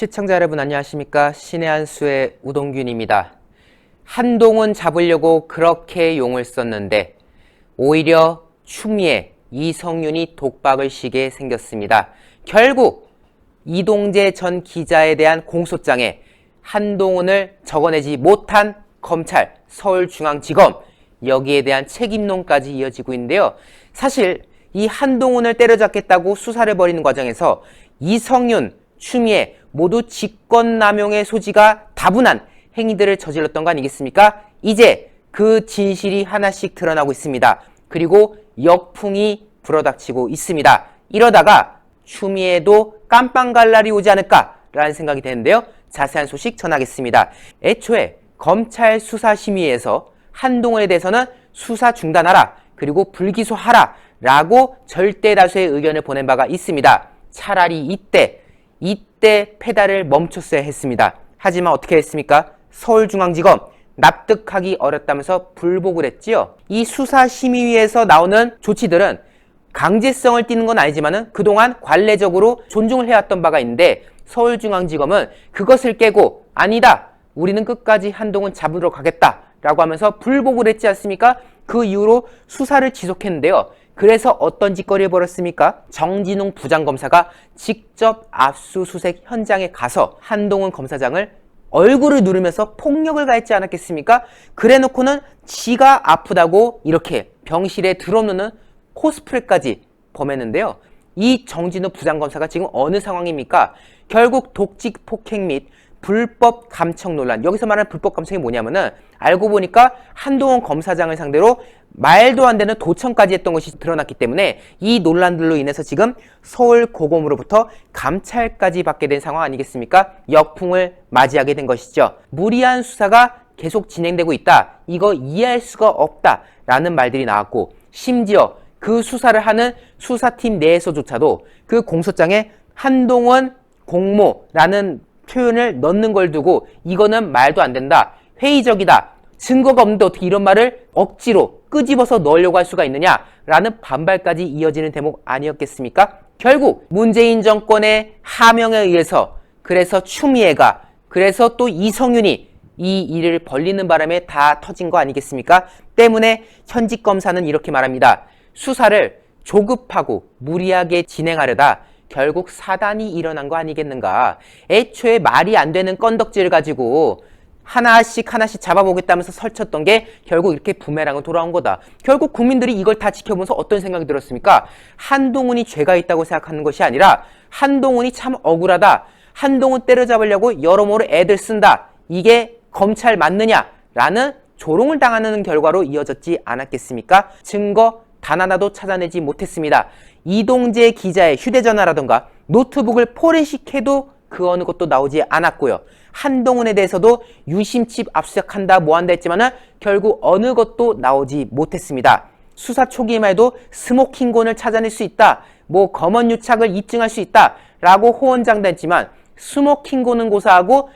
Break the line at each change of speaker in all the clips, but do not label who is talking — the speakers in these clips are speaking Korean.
시청자 여러분 안녕하십니까? 신의 한 수의 우동균입니다. 한동훈 잡으려고 그렇게 용을 썼는데 오히려 추미애, 이성윤이 독박을 쉬게 생겼습니다. 결국 이동재 전 기자에 대한 공소장에 한동훈을 적어내지 못한 검찰, 서울중앙지검 여기에 대한 책임론까지 이어지고 있는데요. 사실 이 한동훈을 때려잡겠다고 수사를 벌이는 과정에서 이성윤, 추미애 모두 직권남용의 소지가 다분한 행위들을 저질렀던 거 아니겠습니까? 이제 그 진실이 하나씩 드러나고 있습니다. 그리고 역풍이 불어닥치고 있습니다. 이러다가 추미애도 깜빵 갈 날이 오지 않을까라는 생각이 되는데요. 자세한 소식 전하겠습니다. 애초에 검찰 수사심의에서 한동훈에 대해서는 수사 중단하라 그리고 불기소하라 라고 절대 다수의 의견을 보낸 바가 있습니다. 차라리 이때 페달을 멈췄어야 했습니다. 하지만 어떻게 했습니까? 서울중앙지검 납득하기 어렵다면서 불복을 했지요. 이 수사심의위에서 나오는 조치들은 강제성을 띠는 건 아니지만 그동안 관례적으로 존중을 해왔던 바가 있는데 서울중앙지검은 그것을 깨고 아니다. 우리는 끝까지 한동훈 잡으러 가겠다 라고 하면서 불복을 했지 않습니까? 그 이후로 수사를 지속했는데요. 그래서 어떤 짓거리를 벌였습니까? 정진웅 부장검사가 직접 압수수색 현장에 가서 한동훈 검사장을 얼굴을 누르면서 폭력을 가했지 않았겠습니까? 그래놓고는 지가 아프다고 이렇게 병실에 들어놓는 코스프레까지 범했는데요. 이 정진웅 부장검사가 지금 어느 상황입니까? 결국 독직 폭행 및 불법 감청 논란. 여기서 말하는 불법 감청이 뭐냐면은 알고 보니까 한동훈 검사장을 상대로 말도 안 되는 도청까지 했던 것이 드러났기 때문에 이 논란들로 인해서 지금 서울고검으로부터 감찰까지 받게 된 상황 아니겠습니까? 역풍을 맞이하게 된 것이죠. 무리한 수사가 계속 진행되고 있다. 이거 이해할 수가 없다라는 말들이 나왔고 심지어 그 수사를 하는 수사팀 내에서조차도 그 공소장에 한동훈 공모라는 표현을 넣는 걸 두고 이거는 말도 안 된다. 회의적이다. 증거가 없는데 어떻게 이런 말을 억지로 끄집어서 넣으려고 할 수가 있느냐라는 반발까지 이어지는 대목 아니었겠습니까? 결국 문재인 정권의 하명에 의해서 그래서 추미애가 그래서 또 이성윤이 이 일을 벌리는 바람에 다 터진 거 아니겠습니까? 때문에 현직 검사는 이렇게 말합니다. 수사를 조급하고 무리하게 진행하려다 결국 사단이 일어난 거 아니겠는가. 애초에 말이 안 되는 건덕지를 가지고 하나씩 잡아보겠다면서 설쳤던 게 결국 이렇게 부메랑으로 돌아온 거다. 결국 국민들이 이걸 다 지켜보면서 어떤 생각이 들었습니까? 한동훈이 죄가 있다고 생각하는 것이 아니라 한동훈이 참 억울하다. 한동훈 때려잡으려고 여러모로 애들 쓴다. 이게 검찰 맞느냐라는 조롱을 당하는 결과로 이어졌지 않았겠습니까? 증거 단 하나도 찾아내지 못했습니다. 이동재 기자의 휴대전화라던가 노트북을 포렌식해도 그 어느 것도 나오지 않았고요. 한동훈에 대해서도 유심칩 압수수색한다 뭐한다 했지만은 결국 어느 것도 나오지 못했습니다. 수사 초기에만 해도 스모킹건을 찾아낼 수 있다. 뭐 검언 유착을 입증할 수 있다. 라고 호언장담했지만 스모킹건은 고사하고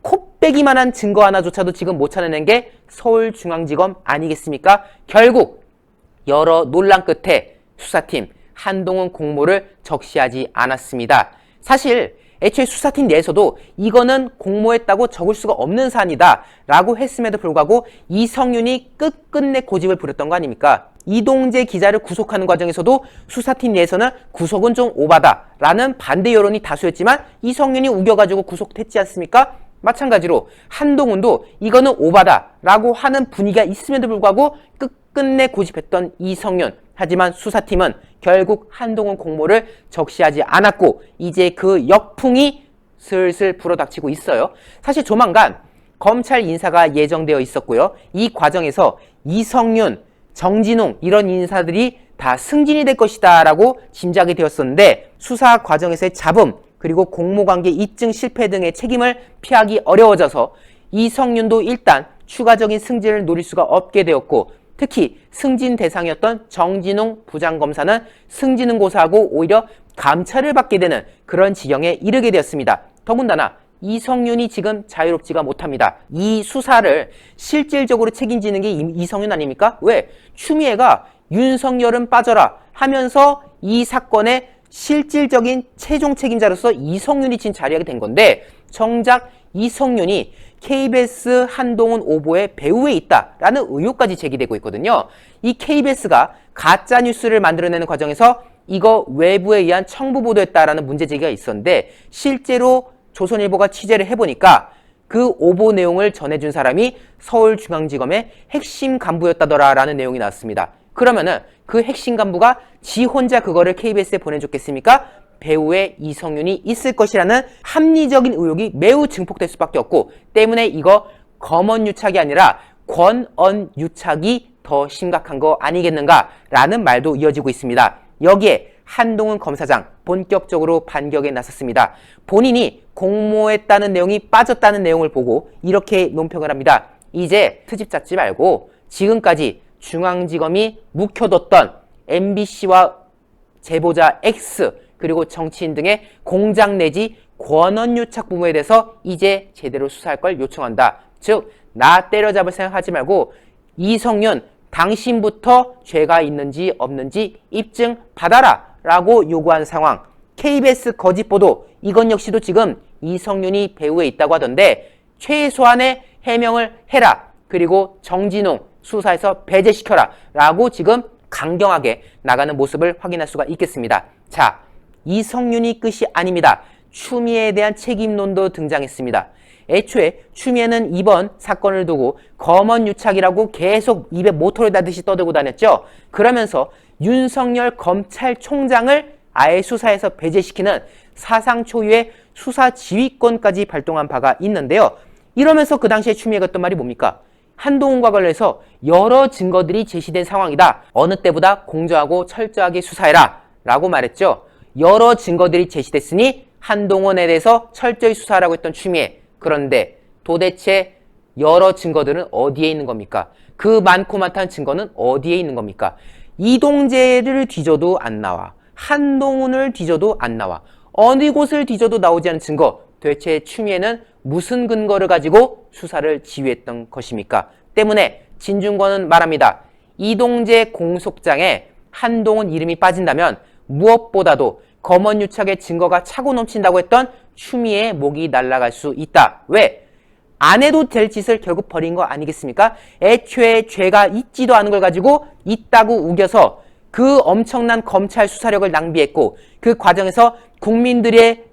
코빼기만한 증거 하나조차도 지금 못 찾아낸 게 서울중앙지검 아니겠습니까? 결국 여러 논란 끝에 수사팀 한동훈 공모를 적시하지 않았습니다. 사실 애초에 수사팀 내에서도 이거는 공모했다고 적을 수가 없는 사안이다 라고 했음에도 불구하고 이성윤이 끝끝내 고집을 부렸던 거 아닙니까? 이동재 기자를 구속하는 과정에서도 수사팀 내에서는 구속은 좀 오바다 라는 반대 여론이 다수였지만 이성윤이 우겨가지고 구속됐지 않습니까? 마찬가지로 한동훈도 이거는 오바다 라고 하는 분위기가 있음에도 불구하고 끝끝내 고집했던 이성윤. 하지만 수사팀은 결국 한동훈 공모를 적시하지 않았고 이제 그 역풍이 슬슬 불어닥치고 있어요. 사실 조만간 검찰 인사가 예정되어 있었고요. 이 과정에서 이성윤, 정진웅 이런 인사들이 다 승진이 될 것이다 라고 짐작이 되었었는데 수사 과정에서의 잡음 그리고 공모관계 입증 실패 등의 책임을 피하기 어려워져서 이성윤도 일단 추가적인 승진을 노릴 수가 없게 되었고 특히 승진 대상이었던 정진웅 부장검사는 승진은 고사하고 오히려 감찰을 받게 되는 그런 지경에 이르게 되었습니다. 더군다나 이성윤이 지금 자유롭지가 못합니다. 이 수사를 실질적으로 책임지는 게 이성윤 아닙니까? 왜? 추미애가 윤석열은 빠져라 하면서 이 사건의 실질적인 최종 책임자로서 이성윤이 지금 자리하게 된 건데 정작 이성윤이 KBS 한동훈 오보의 배후에 있다라는 의혹까지 제기되고 있거든요. 이 KBS가 가짜뉴스를 만들어내는 과정에서 이거 외부에 의한 청부 보도했다라는 문제 제기가 있었는데 실제로 조선일보가 취재를 해보니까 그 오보 내용을 전해준 사람이 서울중앙지검의 핵심 간부였다더라라는 내용이 나왔습니다. 그러면은 그 핵심 간부가 지 혼자 그거를 KBS에 보내줬겠습니까? 배우의 이성윤이 있을 것이라는 합리적인 의혹이 매우 증폭될 수밖에 없고 때문에 이거 검언유착이 아니라 권언유착이 더 심각한 거 아니겠는가라는 말도 이어지고 있습니다. 여기에 한동훈 검사장 본격적으로 반격에 나섰습니다. 본인이 공모했다는 내용이 빠졌다는 내용을 보고 이렇게 논평을 합니다. 이제 트집 잡지 말고 지금까지 중앙지검이 묵혀뒀던 MBC와 제보자 X 그리고 정치인 등의 공작 내지 권언유착 부분에 대해서 이제 제대로 수사할 걸 요청한다. 즉, 나 때려잡을 생각하지 말고 이성윤 당신부터 죄가 있는지 없는지 입증 받아라 라고 요구한 상황. KBS 거짓보도 이건 역시도 지금 이성윤이 배후에 있다고 하던데 최소한의 해명을 해라. 그리고 정진웅 수사에서 배제시켜라 라고 지금 강경하게 나가는 모습을 확인할 수가 있겠습니다. 자, 이성윤이 끝이 아닙니다. 추미애에 대한 책임론도 등장했습니다. 애초에 추미애는 이번 사건을 두고 검언유착이라고 계속 입에 모토를 다듯이 떠들고 다녔죠. 그러면서 윤석열 검찰총장을 아예 수사에서 배제시키는 사상 초유의 수사 지휘권까지 발동한 바가 있는데요. 이러면서 그 당시에 추미애가 했던 말이 뭡니까? 한동훈과 관련해서 여러 증거들이 제시된 상황이다. 어느 때보다 공정하고 철저하게 수사해라 라고 말했죠. 여러 증거들이 제시됐으니 한동훈에 대해서 철저히 수사하라고 했던 추미애. 그런데 도대체 여러 증거들은 어디에 있는 겁니까? 그 많고 많다는 증거는 어디에 있는 겁니까? 이동재를 뒤져도 안 나와. 한동훈을 뒤져도 안 나와. 어느 곳을 뒤져도 나오지 않은 증거. 도대체 추미애는 무슨 근거를 가지고 수사를 지휘했던 것입니까? 때문에 진중권은 말합니다. 이동재 공소장에 한동훈 이름이 빠진다면 무엇보다도 검언유착의 증거가 차고 넘친다고 했던 추미애의 목이 날아갈 수 있다. 왜? 안 해도 될 짓을 결국 벌인 거 아니겠습니까? 애초에 죄가 있지도 않은 걸 가지고 있다고 우겨서 그 엄청난 검찰 수사력을 낭비했고 그 과정에서 국민들이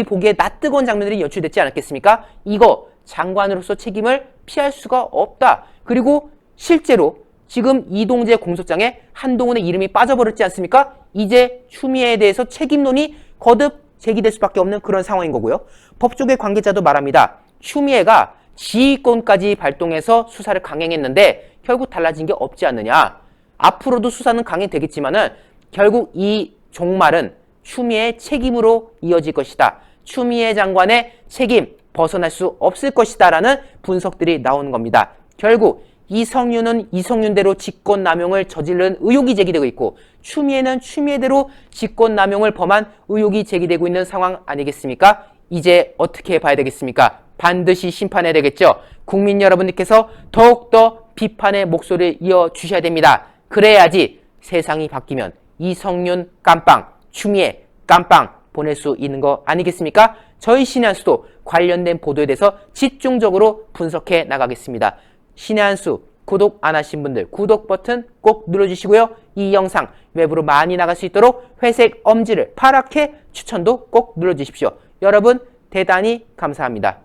보기에 낯뜨거운 장면들이 연출됐지 않았겠습니까? 이거 장관으로서 책임을 피할 수가 없다. 그리고 실제로 지금 이동재 공소장에 한동훈의 이름이 빠져버렸지 않습니까? 이제 추미애에 대해서 책임론이 거듭 제기될 수밖에 없는 그런 상황인 거고요. 법조계 관계자도 말합니다. 추미애가 지휘권까지 발동해서 수사를 강행했는데 결국 달라진 게 없지 않느냐. 앞으로도 수사는 강행되겠지만은 결국 이 종말은 추미애의 책임으로 이어질 것이다. 추미애 장관의 책임 벗어날 수 없을 것이다 라는 분석들이 나오는 겁니다. 결국 이성윤은 이성윤대로 직권남용을 저지른 의혹이 제기되고 있고 추미애는 추미애대로 직권남용을 범한 의혹이 제기되고 있는 상황 아니겠습니까? 이제 어떻게 봐야 되겠습니까? 반드시 심판해야 되겠죠. 국민 여러분들께서 더욱더 비판의 목소리를 이어주셔야 됩니다. 그래야지 세상이 바뀌면 이성윤 깜빵, 추미애 깜빵 보낼 수 있는 거 아니겠습니까? 저희 신의 한 수도 관련된 보도에 대해서 집중적으로 분석해 나가겠습니다. 신의 한 수 구독 안 하신 분들 구독 버튼 꼭 눌러주시고요. 이 영상 외부로 많이 나갈 수 있도록 회색 엄지를 파랗게 추천도 꼭 눌러주십시오. 여러분 대단히 감사합니다.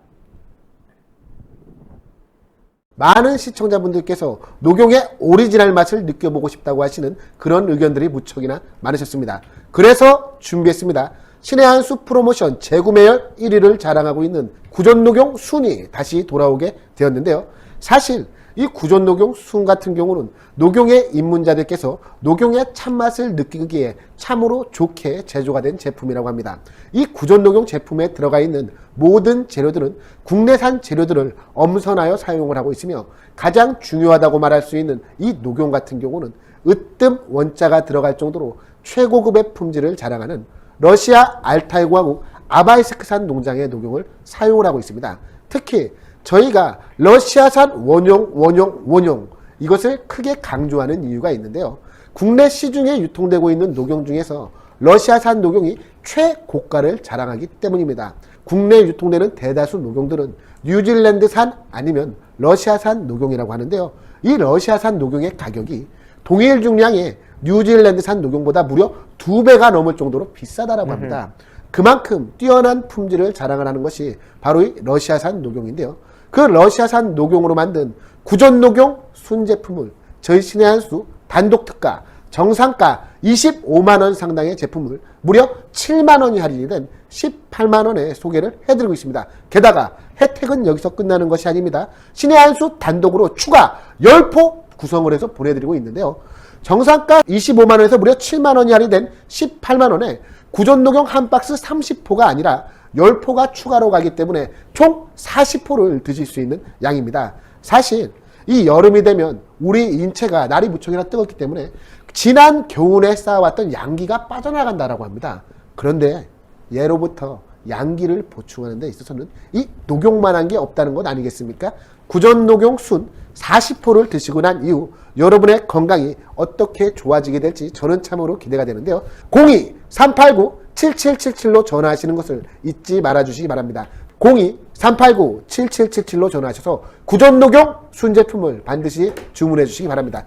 많은 시청자분들께서 녹용의 오리지널 맛을 느껴보고 싶다고 하시는 그런 의견들이 무척이나 많으셨습니다. 그래서 준비했습니다. 신의 한 수 프로모션 재구매율 1위를 자랑하고 있는 구전녹용 순이 다시 돌아오게 되었는데요. 사실 이 구전녹용 순 같은 경우는 녹용의 입문자들께서 녹용의 참맛을 느끼기에 참으로 좋게 제조가 된 제품이라고 합니다. 이 구전녹용 제품에 들어가 있는 모든 재료들은 국내산 재료들을 엄선하여 사용을 하고 있으며 가장 중요하다고 말할 수 있는 이 녹용 같은 경우는 으뜸 원자가 들어갈 정도로 최고급의 품질을 자랑하는 러시아 알타이 공화국 아바이스크산 농장의 녹용을 사용을 하고 있습니다. 특히 저희가 러시아산 원용 이것을 크게 강조하는 이유가 있는데요. 국내 시중에 유통되고 있는 녹용 중에서 러시아산 녹용이 최고가를 자랑하기 때문입니다. 국내에 유통되는 대다수 녹용들은 뉴질랜드산 아니면 러시아산 녹용이라고 하는데요. 이 러시아산 녹용의 가격이 동일 중량의 뉴질랜드산 녹용보다 무려 2배가 넘을 정도로 비싸다라고 합니다. 그만큼 뛰어난 품질을 자랑을 하는 것이 바로 이 러시아산 녹용인데요. 그 러시아산 녹용으로 만든 구전 녹용 순제품을 저희 신의 한 수 단독 특가 정상가 25만원 상당의 제품을 무려 7만원이 할인이 된 18만원에 소개를 해드리고 있습니다. 게다가 혜택은 여기서 끝나는 것이 아닙니다. 신의 한 수 단독으로 추가 10포 구성을 해서 보내드리고 있는데요. 정상가 25만원에서 무려 7만원이 할인된 18만원에 구전녹용 한 박스 30포가 아니라 10포가 추가로 가기 때문에 총 40포를 드실 수 있는 양입니다. 사실 이 여름이 되면 우리 인체가 날이 무척이나 뜨겁기 때문에 지난 겨울에 쌓아왔던 양기가 빠져나간다라고 합니다. 그런데 예로부터 양기를 보충하는 데 있어서는 이 녹용만한 게 없다는 것 아니겠습니까? 구전녹용 순 40포를 드시고 난 이후 여러분의 건강이 어떻게 좋아지게 될지 저는 참으로 기대가 되는데요. 02-389-7777로 전화하시는 것을 잊지 말아주시기 바랍니다. 02-389-7777로 전화하셔서 구전녹용 순제품을 반드시 주문해 주시기 바랍니다.